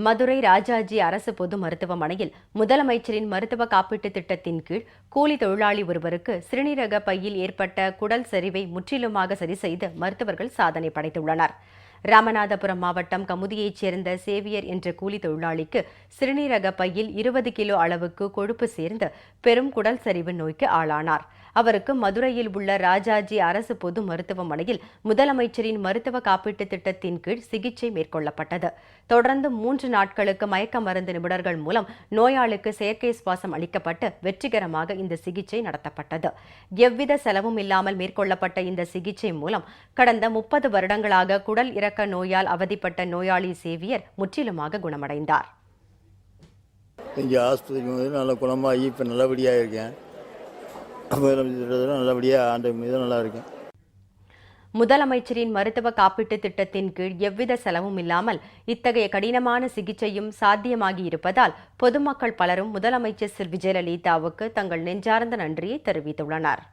மதுரை ராஜாஜி அரசு பொது மருத்துவமனையில் முதலமைச்சரின் மருத்துவ காப்பீட்டுத் திட்டத்தின் கீழ் கூலி தொழிலாளி ஒருவருக்கு சிறுநீரக பையில் ஏற்பட்ட குடல் சரிவை முற்றிலுமாக சரி செய்து மருத்துவர்கள் சாதனை படைத்துள்ளனர். ராமநாதபுரம் மாவட்டம் கமுதியைச் சேர்ந்த சேவியர் என்ற கூலி தொழிலாளிக்கு சிறுநீரக பையில் 20 கிலோ அளவுக்கு கொழுப்பு சேர்ந்து பெரும் குடல் சரிவு நோய்க்கு ஆளானார். அவருக்கு மதுரையில் உள்ள ராஜாஜி அரசு பொது மருத்துவமனையில் முதலமைச்சரின் மருத்துவ காப்பீட்டுத் திட்டத்தின் கீழ் சிகிச்சை மேற்கொள்ளப்பட்டது. தொடர்ந்து 3 நாட்களுக்கு மயக்க மருந்து நிபுணர்கள் மூலம் நோயாளிக்கு செயற்கை சுவாசம் அளிக்கப்பட்டு வெற்றிகரமாக இந்த சிகிச்சை நடத்தப்பட்டது. எவ்வித செலவும் இல்லாமல் மேற்கொள்ளப்பட்ட இந்த சிகிச்சை மூலம் கடந்த 30 வருடங்களாக குடல் இறக்க நோயால் அவதிப்பட்ட நோயாளி சேவியர் முற்றிலுமாக குணமடைந்தார். இங்கே ஆஸ்பத்திரி நல்ல குணமாகி இப்போ நல்லபடியாக இருக்கேன். நல்லபடியாக ஆண்டு மீது நல்லா இருக்கேன். முதலமைச்சரின் மருத்துவ காப்பீட்டுத் திட்டத்தின் கீழ் எவ்வித செலவும் இல்லாமல் இத்தகைய கடினமான சிகிச்சையும் சாத்தியமாகி இருப்பதால் பொதுமக்கள் பலரும் முதலமைச்சர் ஜெயலலிதாவுக்கு தங்கள் நெஞ்சார்ந்த நன்றியை தெரிவித்துள்ளனர்.